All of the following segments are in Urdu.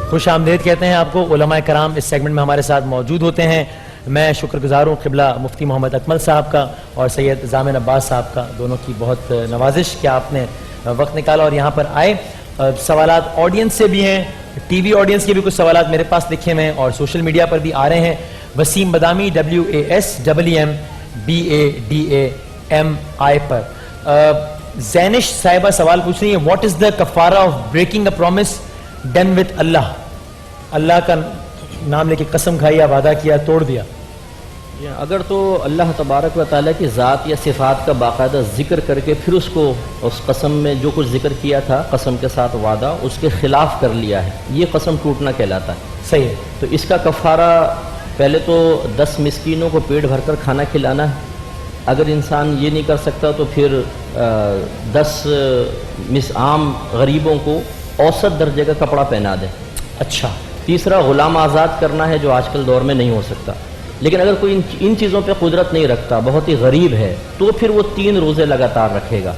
خوش آمدید کہتے ہیں آپ کو. علماء کرام اس سیگمنٹ میں ہمارے ساتھ موجود ہوتے ہیں. میں شکر گزار ہوں قبلہ مفتی محمد اکمل صاحب کا اور سید ضامن عباس صاحب کا, دونوں کی بہت نوازش کہ آپ نے وقت نکالا اور یہاں پر آئے. سوالات آڈینس سے بھی ہیں, ٹی وی آڈینس کے بھی کچھ سوالات میرے پاس لکھے ہوئے ہیں اور سوشل میڈیا پر بھی آ رہے ہیں. وسیم بدامی WASEMBADAMI پر. زینش صاحبہ سوال پوچھ رہی ہیں, واٹ از دا کفارہ of breaking a promise done with Allah? Allah کا نام لے کے قسم کھائی یا وعدہ کیا, توڑ دیا. اگر تو اللہ تبارک و تعالیٰ کی ذات یا صفات کا باقاعدہ ذکر کر کے پھر اس کو اس قسم میں جو کچھ ذکر کیا تھا قسم کے ساتھ وعدہ اس کے خلاف کر لیا ہے, یہ قسم ٹوٹنا کہلاتا ہے. صحیح ہے. تو اس کا کفارہ پہلے تو 10 مسکینوں کو پیٹ بھر کر کھانا کھلانا ہے. اگر انسان یہ نہیں کر سکتا تو پھر 10 عام غریبوں کو اوسط درجے کا کپڑا پہنا دے. اچھا. تیسرا غلام آزاد کرنا ہے جو آج کل دور میں نہیں ہو سکتا. لیکن اگر کوئی ان چیزوں پہ قدرت نہیں رکھتا, بہت ہی غریب ہے, تو پھر وہ 3 روزے لگاتار رکھے گا.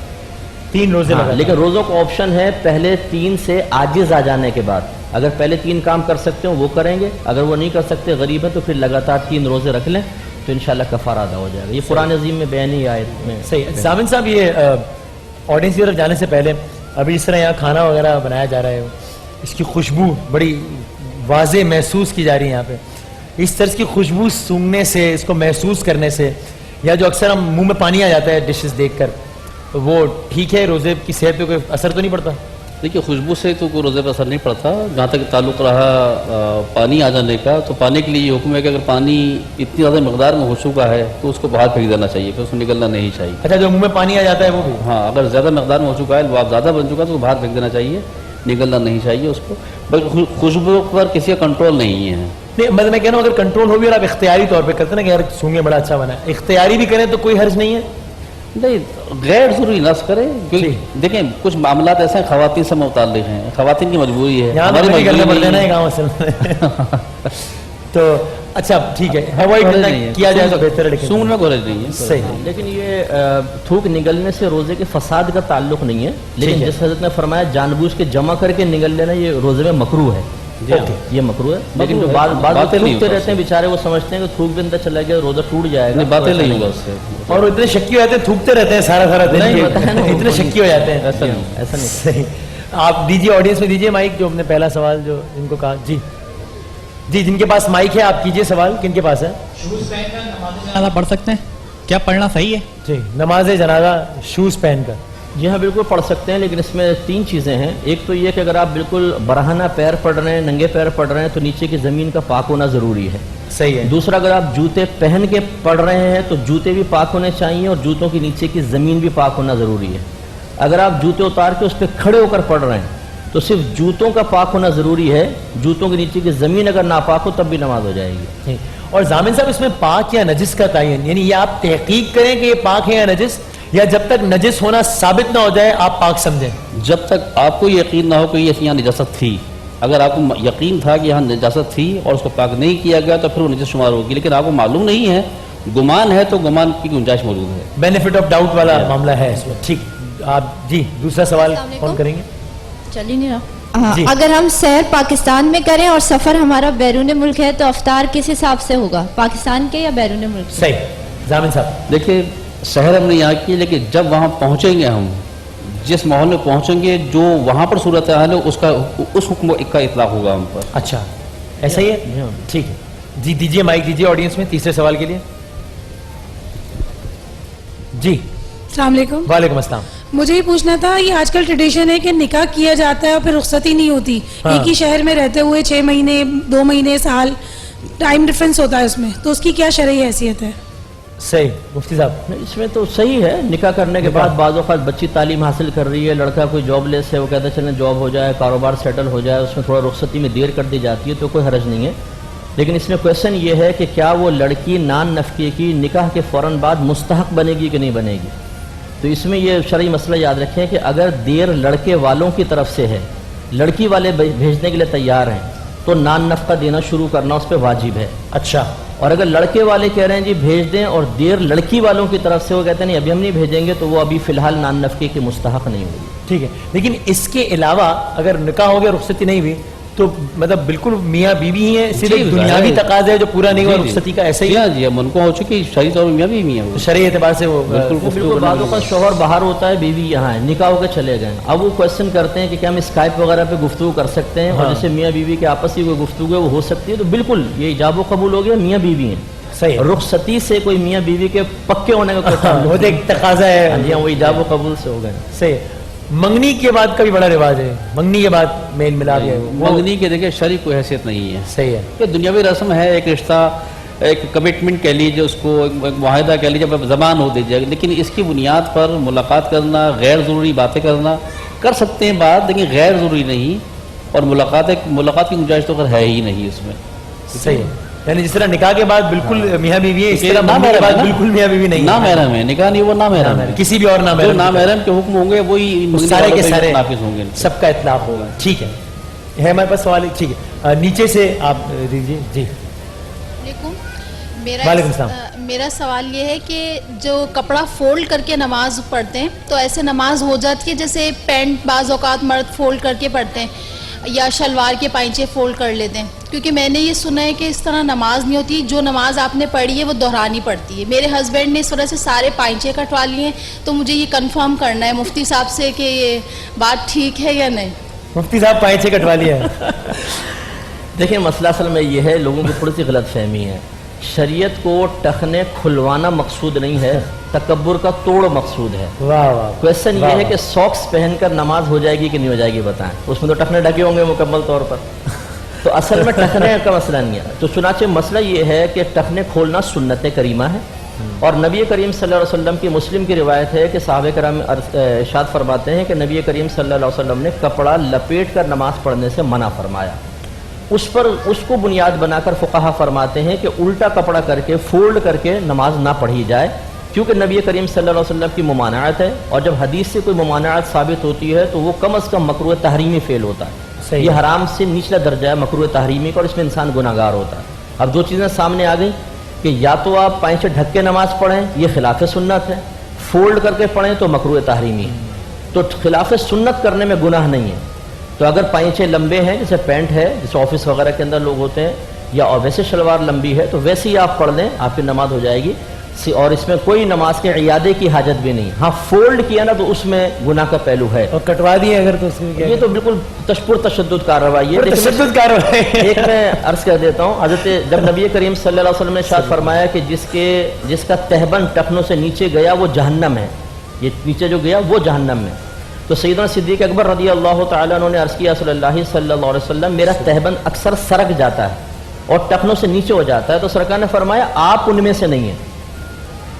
3 روزے لگاتار. لیکن روزوں کا آپشن ہے پہلے 3 سے عاجز آ جانے کے بعد. اگر پہلے 3 کام کر سکتے ہوں وہ کریں گے, اگر وہ نہیں کر سکتے غریب ہیں تو پھر لگاتار 3 روزے رکھ لیں تو انشاءاللہ کفارہ ادا ہو جائے گا. یہ قرآن عظیم میں بیان ہی آیت میں. صحیح. ضامن صاحب, یہ آڈینس کی طرف جانے سے پہلے ابھی اس طرح یہاں کھانا وغیرہ بنایا جا رہا ہے, اس کی خوشبو بڑی واضح محسوس کی جا رہی ہے یہاں پہ. اس طرح کی خوشبو سونگنے سے, اس کو محسوس کرنے سے, یا جو اکثر ہم منہ میں پانی آ جاتا ہے ڈشز دیکھ کر, وہ ٹھیک ہے؟ روزے کی صحت پہ کوئی اثر تو نہیں پڑتا؟ دیکھیے, خوشبو سے تو کوئی روزے پہ اثر نہیں پڑتا. جہاں تک تعلق رہا پانی آ جانے کا, تو پانی کے لیے یہ حکم ہے کہ اگر پانی اتنی زیادہ مقدار میں ہو چکا ہے تو اس کو باہر پھینک دینا چاہیے, پھر اس کو نکلنا نہیں چاہیے. اچھا, جو منہ میں پانی آ جاتا ہے وہ بھی؟ ہاں, اگر زیادہ مقدار میں ہو چکا ہے, لعاب زیادہ بن چکا ہے تو باہر پھینک دینا چاہیے, نکلنا نہیں چاہیے اس کو. بلکہ خوشبو پر کسی کا کنٹرول نہیں ہے. نہیں, میں کہہ رہا ہوں اگر کنٹرول ہو بھی اور آپ اختیاری طور پہ کرتے ہیں نا کہ یار سونگے بڑا اچھا بنا ہے, اختیاری بھی کریں تو کوئی حرج نہیں ہے؟ نہیں, غیر ضروری نصب کریں. دیکھیں, کچھ معاملات ایسے ہیں خواتین سے متعلق ہیں, خواتین کی مجبوری ہے, ہماری مجبوری پڑتے ہیں کام اصل. تو اچھا ٹھیک ہے, اوائڈ کیا جائے تو بہتر ہے, لیکن سونگنے کو حرج نہیں ہے. صحیح. لیکن یہ تھوک نگلنے سے روزے کے فساد کا تعلق نہیں ہے. لیکن جس حضرت نے فرمایا جان بوجھ کے جمع کر کے نگل لینا, یہ روزے میں مکروہ ہے. یہ مکروہ ہے. لیکن جو بعض تھوکتے رہتے ہیں بیچارے, وہ سمجھتے ہیں کہ تھوک بھی اندر چلا گیا روزہ ٹوٹ جائے گا. باتیں نہیں ہوگا اس سے, اور اتنے شکی ہو جاتے ہیں, تھوکتے رہتے ہیں سارا دن, اتنے شکی ہو جاتے ہیں. ایسا نہیں. صحیح. آپ دیجیے, آڈینس میں دیجیے مائک, جو اپنے پہلا سوال جو ان کو کہا. جی, جن کے پاس مائک ہے آپ کیجیے سوال. کن کے پاس ہے؟ شوز پہن کر نماز جنازہ پڑھ سکتے ہیں کیا؟ پڑھنا صحیح ہے؟ جی, نماز جنازہ شوز پہن کر. جی ہاں, بالکل پڑھ سکتے ہیں. لیکن اس میں 3 چیزیں ہیں. ایک تو یہ کہ اگر آپ بالکل برہنہ پیر پڑھ رہے ہیں, ننگے پیر پڑھ رہے ہیں, تو نیچے کی زمین کا پاک ہونا ضروری ہے. صحیح ہے. دوسرا, اگر آپ جوتے پہن کے پڑھ رہے ہیں تو جوتے بھی پاک ہونے چاہیے اور جوتوں کے نیچے کی زمین بھی پاک ہونا ضروری ہے. اگر آپ جوتے اتار کے اس پہ کھڑے ہو کر پڑھ رہے ہیں تو صرف جوتوں کا پاک ہونا ضروری ہے, جوتوں کے نیچے کی زمین اگر ناپاک ہو تب بھی نماز ہو جائے گی. اور ضامن صاحب, اس میں پاک یا نجس کا تعین, یعنی یہ آپ تحقیق کریں کہ یہ پاک ہے یا نجس, یا جب تک نجس ہونا ثابت نہ ہو جائے آپ پاک سمجھیں؟ جب تک آپ کو یقین نہ ہو کہ یہ یہاں نجاست تھی. اگر آپ کو یقین تھا کہ یہاں نجاست تھی اور اس کو پاک نہیں کیا گیا تو پھر وہ نجس شمار ہوگی. لیکن آپ کو معلوم نہیں ہے, گمان ہے, تو گمان کی گنجائش موجود ہے. بینیفٹ آف ڈاؤٹ والا معاملہ ہے اس میں. ٹھیک. آپ جی دوسرا سوال کون کریں گے؟ چل ہی نہیں رہا. اگر ہم سیر پاکستان میں کریں اور سفر ہمارا بیرون ملک ہے تو افطار کس حساب سے ہوگا, پاکستان کے یا بیرون ملک؟ صحیح. ضامن صاحب, دیکھیے, شہر ہم نے یہاں کی, لیکن جب وہاں پہنچیں گے, ہم جس ماحول میں پہنچیں گے جو وہاں پر صورتحال ہے اس حکم کا اطلاق ہوگا ہم پر. اچھا ایسا ہی ہے. ٹھیک ہے جی, دیجیے مائک دیجیے آڈینس میں تیسرے سوال کے لیے. جی السلام علیکم. وعلیکم السلام. مجھے یہ پوچھنا تھا, یہ آج کل ٹریڈیشن ہے کہ نکاح کیا جاتا ہے اور پھر رخصت ہی نہیں ہوتی, ایک ہی شہر میں رہتے ہوئے 6 مہینے 2 مہینے سال ٹائم ڈفرینس ہوتا ہے اس میں, تو اس کی کیا شرعی حیثیت ہے؟ صحیح. مفتی صاحب, اس میں تو صحیح ہے. نکاح کرنے کے بعد بعض اوقات بچی تعلیم حاصل کر رہی ہے, لڑکا کوئی جاب لیس ہے, وہ کہتا ہے چلیں جاب ہو جائے, کاروبار سیٹل ہو جائے, اس میں تھوڑا رخصتی میں دیر کر دی جاتی ہے, تو کوئی حرج نہیں ہے. لیکن اس میں کویشچن یہ ہے کہ کیا وہ لڑکی نان نفقے کی نکاح کے فوراً بعد مستحق بنے گی کہ نہیں بنے گی؟ تو اس میں یہ شرعی مسئلہ یاد رکھیں کہ اگر دیر لڑکے والوں کی طرف سے ہے, لڑکی والے بھیجنے کے لیے تیار ہیں, تو نان نفقہ دینا شروع کرنا اس پہ واجب ہے. اچھا. اور اگر لڑکے والے کہہ رہے ہیں جی بھیج دیں, اور دیر لڑکی والوں کی طرف سے وہ کہتے ہیں نہیں ابھی ہم نہیں بھیجیں گے, تو وہ ابھی فی الحال نان نفقے کے مستحق نہیں ہوگی. ٹھیک ہے. لیکن اس کے علاوہ اگر نکاح ہو گیا رخصتی نہیں ہوئی تو مطلب بالکل میاں بیوی ہی ہیں, صرف جی، دنیاوی ظاہر ہے. تقاضا ہے جو پورا نہیں ہوا جی، جی. رخصتی کا, ایسا ہی جی ہاں جی, منقوع ہو چکی شرعی طور پر میاں بیوی ہیں وہ. شرعی اعتبار سے وہ بالکل وہ گفتگو بالکل کرنے بعض میں- اوقات شوہر باہر ہوتا ہے, بیوی یہاں ہے, نکاح ہو کے چلے گئے, اب وہ کوشچن کرتے ہیں کہ کیا ہم اسکائپ وغیرہ پہ گفتگو کر سکتے ہیں, اور ہاں. جیسے میاں بیوی کے آپس کی کوئی گفتگو ہے وہ ہو سکتی ہے, تو بالکل یہ ایجاب و قبول ہو گیا, میاں بیوی ہیں. صحیح ہے. رخصتی سے کوئی میاں بیوی کے پکے ہونے کا کوئی ہاں, تعلق وہ تو نہیں. ایک تقاضا ہاں ہے. جی ہاں, وہ ایجاب و قبول سے ہو گئے. صحیح ہے. منگنی کے بعد کا بھی بڑا رواج ہے, منگنی کے بعد میل ملاپ ہے وہ منگنی کے دیکھیں شرعی کوئی حیثیت نہیں ہے. صحیح ہے. کہ دنیاوی رسم ہے, ایک رشتہ, ایک کمٹمنٹ کہہ لیجیے اس کو, ایک معاہدہ کہہ لیجیے, زبان ہو دیجیے, لیکن اس کی بنیاد پر ملاقات کرنا, غیر ضروری باتیں کرنا, کر سکتے ہیں بات, لیکن غیر ضروری نہیں, اور ملاقات کی گنجائش تو ہے ہی نہیں اس میں. صحیح ہے. یعنی جس طرح نکاح کے بعد بالکل میاں بیوی ہے, اس طرح نہ منگنی کے بعد محرم ہے نا؟ بالکل میاں بیوی نہیں نہ محرم ہے, نکاح نہیں, وہ نہ محرم ہے. کسی بھی اور نہ جو محرم نہ محرم کے حکم ہوں گے وہی منگنی سارے والوں کے پہ سارے نافذ ہوں گے. سب کا اطلاق ہوگا. ٹھیک ہے ہمارے پاس سوال. ٹھیک ہے, نیچے سے آپ دیجیے. جی علیکم. وعلیکم السلام. میرا سوال یہ ہے کہ جو کپڑا فولڈ کر کے نماز پڑھتے ہیں تو ایسے نماز ہو جاتی ہے, جیسے پینٹ بعض اوقات مرد فولڈ کر کے پڑھتے ہیں یا شلوار کے پائچے فولڈ کر لیتے ہیں, کیونکہ میں نے یہ سنا ہے کہ اس طرح نماز نہیں ہوتی, جو نماز آپ نے پڑھی ہے وہ دہرانی پڑتی ہے. میرے ہسبینڈ نے اس وجہ سے سارے پائچے کٹوا لیے ہیں, تو مجھے یہ کنفرم کرنا ہے مفتی صاحب سے کہ یہ بات ٹھیک ہے یا نہیں. مفتی صاحب پائچے کٹوا لیا ہے. دیکھیں مسئلہ اصل میں یہ ہے, لوگوں کی تھوڑی سی غلط فہمی ہے. شریعت کو ٹخنے کھلوانا مقصود نہیں ہے, تکبر کا توڑ مقصود ہے. واہ واہ. کویشچن یہ ہے کہ ساکس پہن کر نماز ہو جائے گی کہ نہیں ہو جائے گی, بتائیں. اس میں تو ٹخنے ڈھکے ہوں گے مکمل طور پر, تو اصل میں ٹخنے کا مسئلہ نہیں ہے. تو چنانچہ مسئلہ یہ ہے کہ ٹخنے کھولنا سنت کریمہ ہے, اور نبی کریم صلی اللہ علیہ وسلم کی مسلم کی روایت ہے کہ صحابہ کرام ارشاد فرماتے ہیں کہ نبی کریم صلی اللہ علیہ وسلم نے کپڑا لپیٹ کر نماز پڑھنے سے منع فرمایا. اس کو بنیاد بنا کر فقہا فرماتے ہیں کہ الٹا کپڑا کر کے فولڈ کر کے نماز نہ پڑھی جائے, کیونکہ نبی کریم صلی اللہ علیہ وسلم کی ممانعت ہے, اور جب حدیث سے کوئی ممانعت ثابت ہوتی ہے تو وہ کم از کم مکروہ تحریمی فعل ہوتا ہے. یہ حرام سے نچلا درجہ ہے مکروہ تحریمی کا, اور اس میں انسان گناہ گار ہوتا ہے. اب دو چیزیں سامنے آ گئیں کہ یا تو آپ پائچے ڈھک کے نماز پڑھیں, یہ خلاف سنت ہے, فولڈ کر کے پڑھیں تو مکروہ تحریمی ہے. تو خلاف سنت کرنے میں گناہ نہیں ہے. تو اگر پائچے لمبے ہیں, جیسے پینٹ ہے, جیسے آفس وغیرہ کے اندر لوگ ہوتے ہیں, یا ویسے شلوار لمبی ہے, تو ویسے ہی آپ پڑھ لیں, آپ کی نماز ہو جائے گی, اور اس میں کوئی نماز کے عیادے کی حاجت بھی نہیں. ہاں فولڈ کیا نا تو اس میں گناہ کا پہلو ہے, اور کٹوا دیے اگر تو اس میں کیا یہ تو بالکل تشدد کارروائی ہے. تشدد کارروائی. ایک میں عرض کر دیتا ہوں, حضرت جب نبی کریم صلی اللہ علیہ وسلم نے ارشاد فرمایا کہ جس کا تہبند ٹخنوں سے نیچے گیا وہ جہنم ہے, یہ نیچے جو گیا وہ جہنم میں, تو سیدنا صدیق اکبر رضی اللہ تعالیٰ عنہ نے عرض کیا صلی اللہ علیہ وسلم, میرا تہبند اکثر سرک جاتا ہے اور ٹخنوں سے نیچے ہو جاتا ہے. تو سرکار نے فرمایا آپ ان میں سے نہیں ہیں.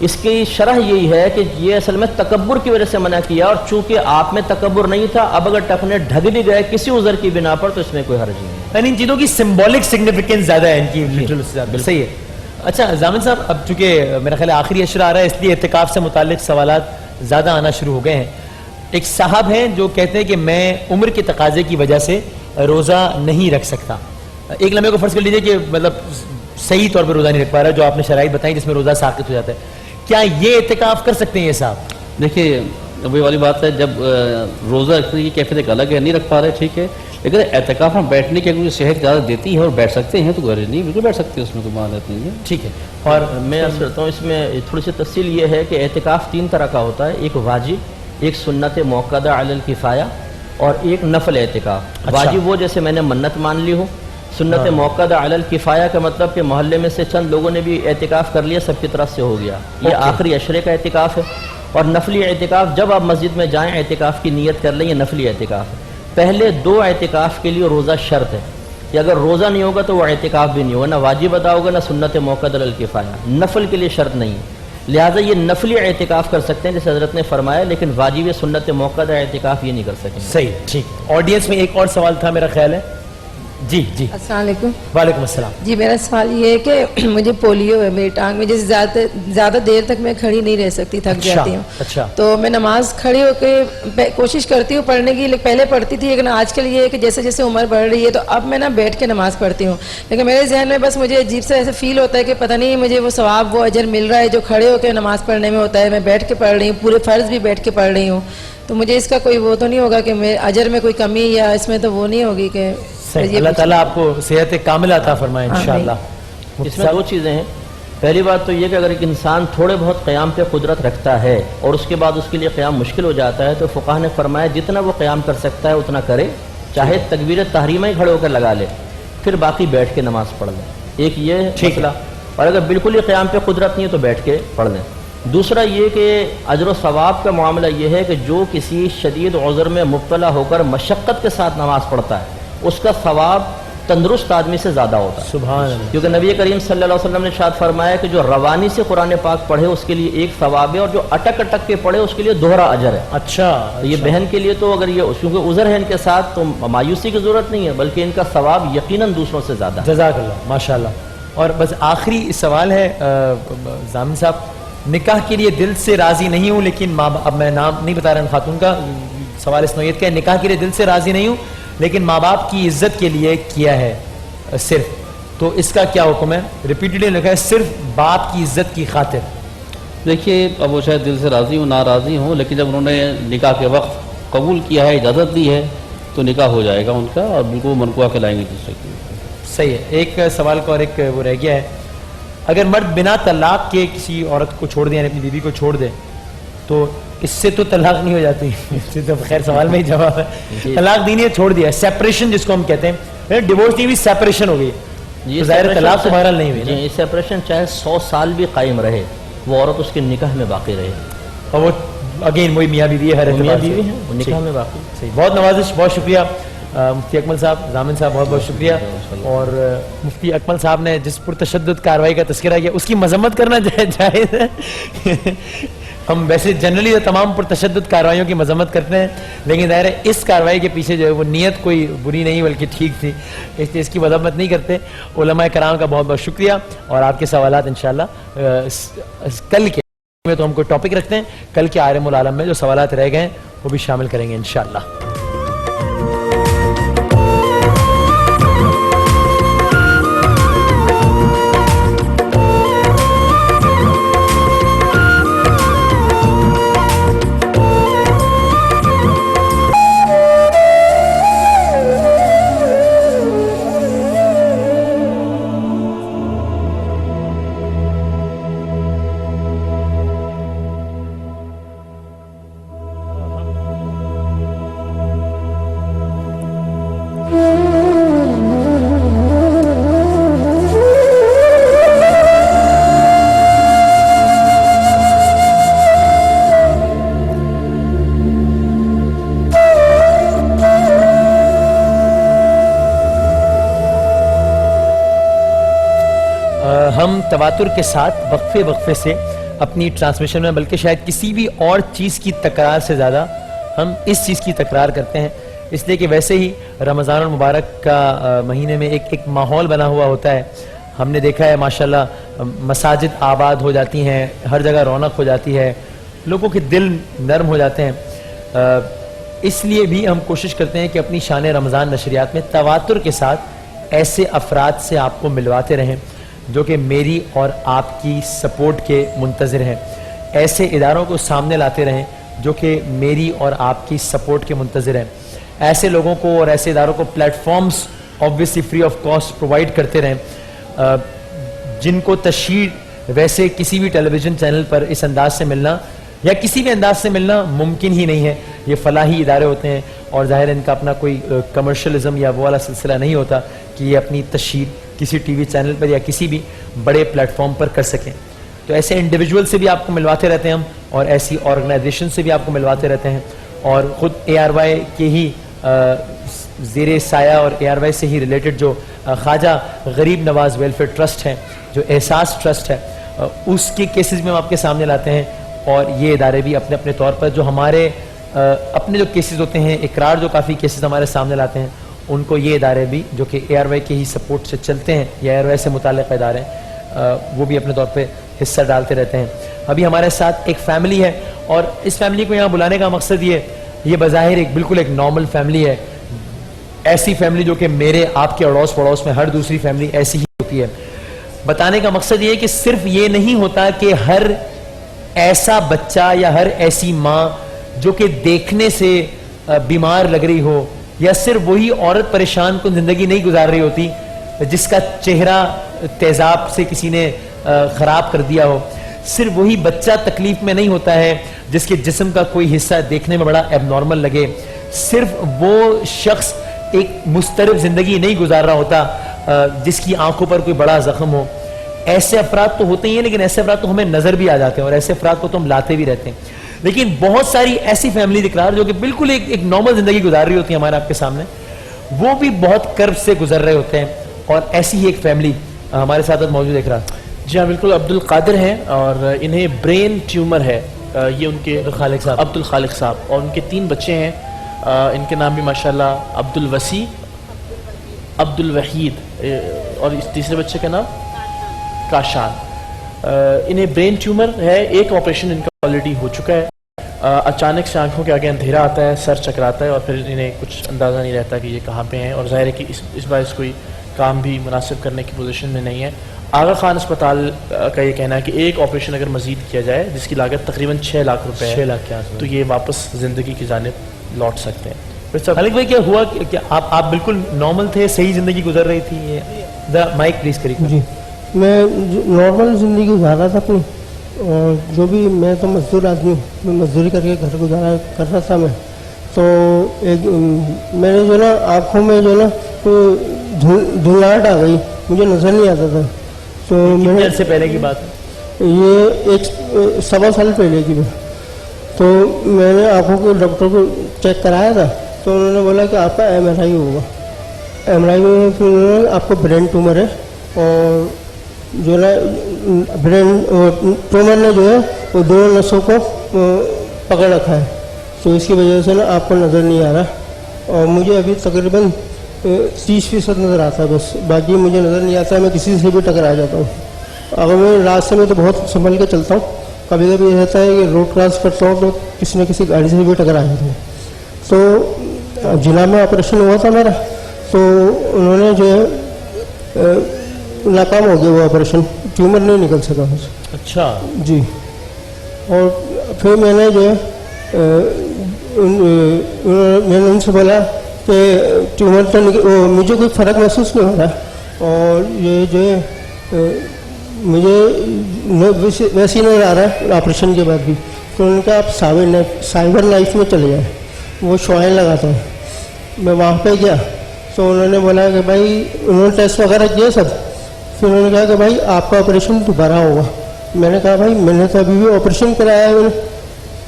اس کی شرح یہی ہے کہ یہ اصل میں تکبر کی وجہ سے منع کیا, اور چونکہ آپ میں تکبر نہیں تھا, اب اگر ٹخنے ڈھک بھی گئے کسی عذر کی بنا پر تو اس میں کوئی حرج نہیں ہے. یعنی ان چیزوں کی سمبولک سگنیفیکینس زیادہ ہے, ان کی لٹرل سے زیادہ. صحیح ہے. اچھا ضامن صاحب, اب چونکہ میرا خیال آخری اشرا آ رہا ہے, اس لیے اعتکاف سے متعلق سوالات زیادہ آنا شروع ہو گئے ہیں. ایک صاحب ہیں جو کہتے ہیں کہ میں عمر کے تقاضے کی وجہ سے روزہ نہیں رکھ سکتا. ایک لمحے کو فرض کر لیجئے کہ مطلب صحیح طور پہ روزہ نہیں رکھ پا رہا, جو آپ نے شرائط بتائیں جس میں روزہ ساقط ہو جاتا ہے, کیا یہ اعتکاف کر سکتے ہیں یہ صاحب؟ دیکھیے وہی والی بات ہے, جب روزہ رکھنے کی کیفیت ایک الگ ہے, نہیں رکھ پا رہے ٹھیک ہے, لیکن اعتکاف میں بیٹھنے کی اگر صحت اجازت دیتی ہے اور بیٹھ سکتے ہیں تو غرض نہیں, بالکل بیٹھ سکتے ہیں, اس میں کوئی مانعت نہیں ہے. ٹھیک ہے. اور میں عرض کرتا ہوں اس میں تھوڑی سی تفصیل یہ ہے کہ اعتکاف 3 طرح کا ہوتا ہے, ایک واجب, ایک سنت موقدہ علی الکفایہ, اور ایک نفل اعتکاف. واجب وہ جیسے میں نے منت مان لی ہو, سنت موقدہ علی الکفایہ کا مطلب کہ محلے میں سے چند لوگوں نے بھی اعتکاف کر لیا, سب کی طرف سے ہو گیا, یہ آخری عشرے کا اعتکاف ہے. اور نفلی اعتکاف جب آپ مسجد میں جائیں اعتکاف کی نیت کر لیں, یہ نفلی اعتکاف ہے. پہلے 2 اعتکاف کے لیے روزہ شرط ہے, کہ اگر روزہ نہیں ہوگا تو وہ اعتکاف بھی نہیں ہوگا, نہ واجب ادا ہوگا نہ سنت موقدہ علی الکفایہ. نفل کے لیے شرط نہیں ہے, لہٰذا یہ نفلی اعتکاف کر سکتے ہیں جیسے حضرت نے فرمایا, لیکن واجب سنت موقدہ اعتکاف یہ نہیں کر سکیں. صحیح. ٹھیک. آڈینس میں ایک اور سوال تھا میرا خیال ہے. جی جی السلام علیکم. وعلیکم السلام. جی میرا سوال یہ ہے کہ مجھے پولیو ہے میری ٹانگ میں, جیسے زیادہ دیر تک میں کھڑی نہیں رہ سکتی, تھک جاتی ہوں. اچھا. تو میں نماز کھڑی ہو کے کوشش کرتی ہوں پڑھنے کی, پہلے پڑھتی تھی, لیکن آج کل یہ ہے کہ جیسے جیسے عمر بڑھ رہی ہے تو اب میں بیٹھ کے نماز پڑھتی ہوں, لیکن میرے ذہن میں بس مجھے عجیب سے ایسے فیل ہوتا ہے کہ پتہ نہیں مجھے وہ ثواب وہ اجر مل رہا ہے جو کھڑے ہو کے نماز پڑھنے میں ہوتا ہے. میں بیٹھ کے پڑھ رہی ہوں, پورے فرض بھی بیٹھ کے پڑھ رہی ہوں, تو مجھے اس کا کوئی وہ تو نہیں ہوگا کہ اجر میں کوئی کمی, یا اس میں تو وہ نہیں ہوگی کہ صحیح. اللہ تعالیٰ آپ کو صحت کاملہ عطا فرمائے انشاءاللہ. اس میں دو چیزیں ہیں. پہلی بات تو یہ کہ اگر ایک انسان تھوڑے بہت قیام پہ قدرت رکھتا ہے اور اس کے بعد اس کے لیے قیام مشکل ہو جاتا ہے تو فقہ نے فرمایا جتنا وہ قیام کر سکتا ہے اتنا کرے, چاہے تکبیر تحریمہ ہی کھڑے ہو کر لگا لے, پھر باقی بیٹھ کے نماز پڑھ لیں. ایک یہ مسئلہ. اور اگر بالکل ہی قیام پہ قدرت نہیں ہے تو بیٹھ کے پڑھ لیں. دوسرا یہ کہ اجر و ثواب کا معاملہ یہ ہے کہ جو کسی شدید عذر میں مبتلا ہو کر مشقت کے ساتھ نماز پڑھتا ہے اس کا ثواب تندرست آدمی سے زیادہ ہوتا ہے. سبحان اللہ. کیونکہ نبی کریم صلی اللہ علیہ وسلم نے ارشاد فرمایا کہ جو روانی سے قرآن پاک پڑھے اس کے لیے ایک ثواب ہے اور جو اٹک اٹک کے پڑھے اس کے لیے دوہرا اجر ہے. اچھا. یہ بہن کے لیے تو اگر یہ کیونکہ عذر ہے ان کے ساتھ تو مایوسی کی ضرورت نہیں ہے بلکہ ان کا ثواب یقیناً دوسروں سے زیادہ ہے. جزاک اللہ ماشاء اللہ. اور بس آخری سوال ہے ضامن صاحب, نکاح کے لیے دل سے راضی نہیں ہوں لیکن اب میں نام نہیں بتا رہا خاتون کا, سوال اس نوعیت کا ہے, نکاح کے لیے دل سے راضی نہیں ہوں لیکن ماں باپ کی عزت کے لیے کیا ہے صرف, تو اس کا کیا حکم ہے؟ ریپیٹڈلی لکھا ہے صرف باپ کی عزت کی خاطر. دیکھیے اب وہ شاید دل سے راضی ہوں ناراضی ہوں لیکن جب انہوں نے نکاح کے وقت قبول کیا ہے, اجازت دی ہے تو نکاح ہو جائے گا ان کا اور بالکل منقوع کہلائیں گے دوسرے کی. صحیح ہے. ایک سوال کا اور ایک وہ رہ گیا ہے, اگر مرد بنا طلاق کے کسی عورت کو چھوڑ دے یعنی اپنی بیوی کو چھوڑ دے تو اس سے تو طلاق نہیں ہو جاتی؟ اس سے تو خیر سوال میں ہی جواب ہے. طلاق دینی ہے, چھوڑ دیا, سیپریشن جس کو ہم کہتے ہیں, ڈیورس نہیں ہوئی سیپریشن ہو گئی, یہ ظاہر طلاق تو بہرحال نہیں ہوئی. یہ سیپریشن چاہے 100 سال بھی قائم رہے وہ عورت اس کے نکاح میں باقی رہے, اور وہ اگین وہی میاں بیوی ہے, میاں بیوی ہیں وہ نکاح میں باقی. صحیح. بہت نوازش, بہت شکریہ مفتی اکمل صاحب, ضامن صاحب بہت بہت شکریہ. اور مفتی اکمل صاحب نے جس پرتشدد کارروائی کا تذکرہ کیا اس کی مذمت کرنا جائز ہے. ہم ویسے جنرلی تمام پرتشدد کارروائیوں کی مذمت کرتے ہیں لیکن ظاہر ہے اس کارروائی کے پیچھے جو ہے وہ نیت کوئی بری نہیں بلکہ ٹھیک تھی, اس لیے اس کی مذمت نہیں کرتے. علماء کرام کا بہت بہت شکریہ. اور آپ کے سوالات انشاءاللہ کل کے میں تو ہم کوئی ٹاپک رکھتے ہیں, کل کے عالم العالم میں جو سوالات رہ گئے ہیں وہ بھی شامل کریں گے انشاءاللہ. ہم تواتر کے ساتھ وقفے وقفے سے اپنی ٹرانسمیشن میں بلکہ شاید کسی بھی اور چیز کی تکرار سے زیادہ ہم اس چیز کی تکرار کرتے ہیں, اس لیے کہ ویسے ہی رمضان المبارک کا مہینے میں ایک ماحول بنا ہوا ہوتا ہے. ہم نے دیکھا ہے ماشاءاللہ مساجد آباد ہو جاتی ہیں, ہر جگہ رونق ہو جاتی ہے, لوگوں کے دل نرم ہو جاتے ہیں. اس لیے بھی ہم کوشش کرتے ہیں کہ اپنی شان رمضان نشریات میں تواتر کے ساتھ ایسے افراد سے آپ کو ملواتے رہیں جو کہ میری اور آپ کی سپورٹ کے منتظر ہیں, ایسے اداروں کو سامنے لاتے رہیں جو کہ میری اور آپ کی سپورٹ کے منتظر ہیں, ایسے لوگوں کو اور ایسے اداروں کو platforms obviously free of cost provide کرتے رہیں جن کو تشہیر ویسے کسی بھی ٹیلی ویژن چینل پر اس انداز سے ملنا یا کسی بھی انداز سے ملنا ممکن ہی نہیں ہے. یہ فلاحی ادارے ہوتے ہیں اور ظاہر ان کا اپنا کوئی کمرشلزم یا وہ والا سلسلہ نہیں ہوتا کہ یہ اپنی تشہیر کسی ٹی وی چینل پر یا کسی بھی بڑے پلیٹ فارم پر کر سکیں. تو ایسے انڈیویجول سے بھی آپ کو ملواتے رہتے ہیں ہم, اور ایسی آرگنائزیشن سے بھی آپ کو ملواتے رہتے ہیں, اور خود ARY کے ہی زیر سایہ اور ARY سے ہی ریلیٹڈ جو خواجہ غریب نواز ویلفیئر ٹرسٹ ہے, جو احساس ٹرسٹ ہے, اس کے کیسز میں ہم آپ کے سامنے لاتے ہیں. اور یہ ادارے بھی اپنے اپنے طور پر جو ہمارے اپنے جو کیسز ہوتے ہیں, اقرار جو کافی کیسز ہمارے سامنے لاتے ہیں, ان کو یہ ادارے بھی جو کہ ARY کے ہی سپورٹ سے چلتے ہیں یا ARY سے متعلق ادارے وہ بھی اپنے طور پہ حصہ ڈالتے رہتے ہیں. ابھی ہمارے ساتھ ایک فیملی ہے اور اس فیملی کو یہاں بلانے کا مقصد یہ بظاہر بالکل ایک نارمل فیملی ہے, ایسی فیملی جو کہ میرے آپ کے اڑوس پڑوس میں ہر دوسری فیملی ایسی ہی ہوتی ہے. بتانے کا مقصد یہ ہے کہ صرف یہ نہیں ہوتا کہ ہر ایسا بچہ یا ہر ایسی ماں جو کہ دیکھنے سے بیمار لگ رہی ہو یا صرف وہی عورت پریشان کن زندگی نہیں گزار رہی ہوتی جس کا چہرہ تیزاب سے کسی نے خراب کر دیا ہو؟ صرف وہی بچہ تکلیف میں نہیں ہوتا ہے جس کے جسم کا کوئی حصہ دیکھنے میں بڑا ایب نارمل لگے؟ صرف وہ شخص ایک مضطرب زندگی نہیں گزار رہا ہوتا جس کی آنکھوں پر کوئی بڑا زخم ہو؟ ایسے افراد تو ہوتے ہی ہیں، لیکن ایسے افراد تو ہمیں نظر بھی آ جاتے ہیں اور ایسے افراد کو تو ہم لاتے بھی رہتے ہیں. لیکن بہت ساری ایسی فیملی اقرار جو کہ بالکل ایک نارمل زندگی گزار رہی ہوتی ہے ہمارے آپ کے سامنے، وہ بھی بہت کرب سے گزر رہے ہوتے ہیں. اور ایسی ہی ایک فیملی ہمارے ساتھ موجود اقرار. جی ہاں بالکل، عبد القادر ہیں اور انہیں برین ٹیومر ہے. یہ ان کے عبدالخالق صاحب اور ان کے 3 بچے ہیں. ان کے نام بھی ماشاءاللہ عبد الوسیع، عبد الوحید اور اس تیسرے بچے کا نام کاشان. انہیں برین ٹیومر ہے. ایک آپریشن ان کا آلریڈی ہو چکا ہے. اچانک سے آنکھوں کے آگے اندھیرا آتا ہے، سر چکراتا ہے اور پھر انہیں کچھ اندازہ نہیں رہتا کہ یہ کہاں پہ ہیں، اور ظاہر ہے کہ اس باعث کوئی کام بھی مناسب کرنے کی پوزیشن میں نہیں ہے. آغا خان اسپتال کا یہ کہنا ہے کہ ایک آپریشن اگر مزید کیا جائے جس کی لاگت تقریباً 6 لاکھ روپے ہے، 6 لاکھ کے آس تو یہ واپس زندگی کی جانب لوٹ سکتے ہیں. خالق بھائی کیا ہوا کہ آپ بالکل نارمل تھے، صحیح زندگی گزر رہی تھی؟ مائک پلیز کریے. جی میں نارمل زندگی گزار رہا تھا اپنی، اور جو بھی میں تو مزدور آدمی ہوں، میں مزدوری کر کے گھر گزارا کر رہا تھا. میں تو ایک میں نے جو نا آنکھوں میں جو نا دھندلاہٹ آ گئی، مجھے نظر نہیں آتا تھا. تو میں نے سے پہلے کی بات ہے یہ 1.25 سال پہلے کی بات. تو میں نے آنکھوں کے ڈاکٹر کو چیک کرایا تھا، تو انہوں نے بولا کہ آپ کا MRI ہوگا. MRI میں پھر انہوں نے آپ کو برین ٹیومر ہے، اور جو ہے برین ٹیومر نے جو ہے وہ 2 نسوں کو پکڑ رکھا ہے. تو اس کی وجہ سے نا آپ کو نظر نہیں آ رہا، اور مجھے ابھی تقریباً 30% نظر آتا ہے بس، باقی مجھے نظر نہیں آتا ہے. میں کسی سے بھی ٹکرا جاتا ہوں. اگر میں راستے میں تو بہت سنبھل کے چلتا ہوں، کبھی کبھی یہ رہتا ہے کہ روڈ کراس کرتا ہوں تو کسی نہ کسی گاڑی سے بھی ٹکرا جاتا ہوں. تو ضلع میں آپریشن ہوا تھا میرا، تو انہوں نے جو ہے ناکام ہو گیا وہ آپریشن، ٹیومر نہیں نکل سکا بس. اچھا جی. اور پھر میں نے جو ہے میں نے ان سے بولا کہ ٹیومر تو مجھے کوئی فرق محسوس نہیں ہو رہا، اور یہ جو ہے مجھے ویسے ہی نظر آ رہا ہے آپریشن کے بعد بھی. تو انہوں نے کہا آپ سائبر لائف میں چلے جائیں، وہ شوائیں لگاتا ہے. میں وہاں پہ گیا تو انہوں نے بولا کہ بھائی، انہوں نے ٹیسٹ وغیرہ کیے سب. پھر انہوں نے کہا کہ بھائی آپ کا آپریشن دوبارہ ہوگا. میں نے کہا بھائی میں نے تو ابھی بھی آپریشن کرایا ہے.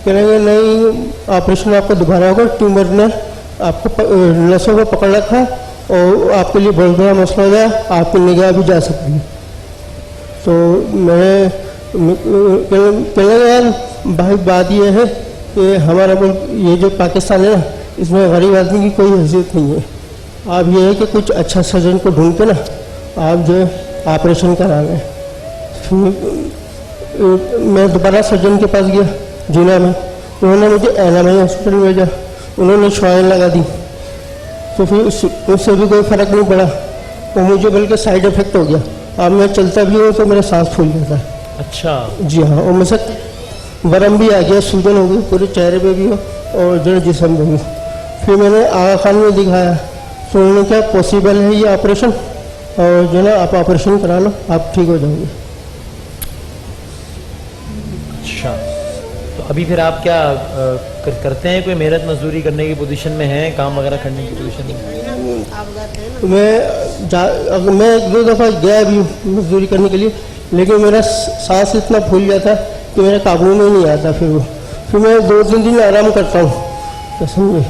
کہنے کہ نہیں، آپریشن آپ کا دوبارہ ہوگا، ٹیومر نے آپ کو نسوں کو پکڑ رکھا ہے اور آپ کے لیے بہت بڑا مسئلہ ہو گیا، آپ کی نگاہ بھی جا سکتی ہے. تو میں کہنے لگا یار بھائی بات یہ ہے کہ ہمارا ملک یہ جو پاکستان ہے نا، اس میں غریب آدمی کی کوئی حیثیت نہیں ہے. آپ یہ ہے کہ کچھ اچھا سرجن کو ڈھونڈ کے نا آپ جو ہے آپریشن کرا لیں. میں دوبارہ سرجن کے پاس گیا جینا میں، انہوں نے مجھے LMI ہاسپٹل بھیجا. انہوں نے شوائیں لگا دی، تو پھر اس سے بھی کوئی فرق نہیں پڑا، اور مجھے بلکہ سائیڈ افیکٹ ہو گیا. اب میں چلتا بھی ہوں تو میرا سانس پھول جاتا ہے. اچھا. جی ہاں. اور مجھ سے ورم بھی آ گیا، سوجن ہو گئی پورے چہرے پہ بھی اور جو جسم پہ بھی. پھر میں نے آغا خان میں دکھایا، تو انہوں نے کہا پاسبل ہے یہ آپریشن، اور جو نا آپ آپریشن کرا لو، آپ ٹھیک ہو جاؤ گے. اچھا. تو ابھی پھر آپ کیا کرتے ہیں؟ کوئی محنت مزدوری کرنے کی پوزیشن میں ہیں، کام وغیرہ کرنے کی پوزیشن میں؟ میں 1-2 دفعہ گیا بھی مزدوری کرنے کے لیے، لیکن میرا سانس اتنا پھول جاتا کہ میرے قابو میں نہیں آتا. پھر میں 2-3 دن آرام کرتا ہوں، سمجھے،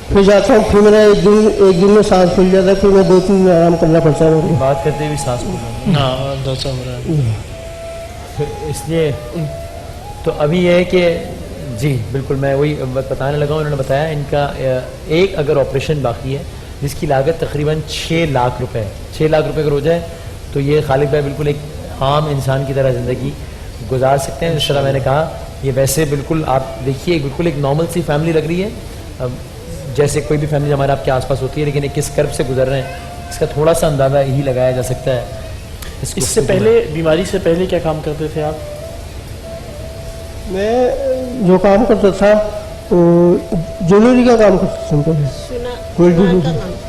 پھر جاتا ہوں، پھر میرا ایک دن میں سانس پھول جاتا ہے، پھر میں 2-3 دن آرام کرنا پڑتا ہے. بات کرتے ہوئے سانس پھول. ہاں دوسا ہو رہا ہے. اس لیے تو ابھی یہ ہے کہ جی بالکل میں وہی بتانے لگا ہوں. انہوں نے بتایا ان کا ایک اگر آپریشن باقی ہے جس کی لاگت تقریباً 6 لاکھ روپے ہے. 6 لاکھ روپے اگر ہو جائے تو یہ خالق بھائی بالکل ایک عام انسان کی طرح زندگی گزار سکتے ہیں. جس طرح میں نے کہا، یہ ویسے بالکل آپ دیکھیے بالکل ایک نارمل سی فیملی لگ رہی ہے، جیسے کوئی بھی فیملی ہمارے آپ کے آس پاس ہوتی ہے، لیکن کس کرب سے گزر رہے ہیں اس کا تھوڑا سا اندازہ یہی لگایا جا سکتا ہے. اس سے پہلے، بیماری سے پہلے کیا کام کرتے تھے آپ؟ میں جو کام کرتا تھا جویلری کا کام کرتا تھا.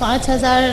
5,000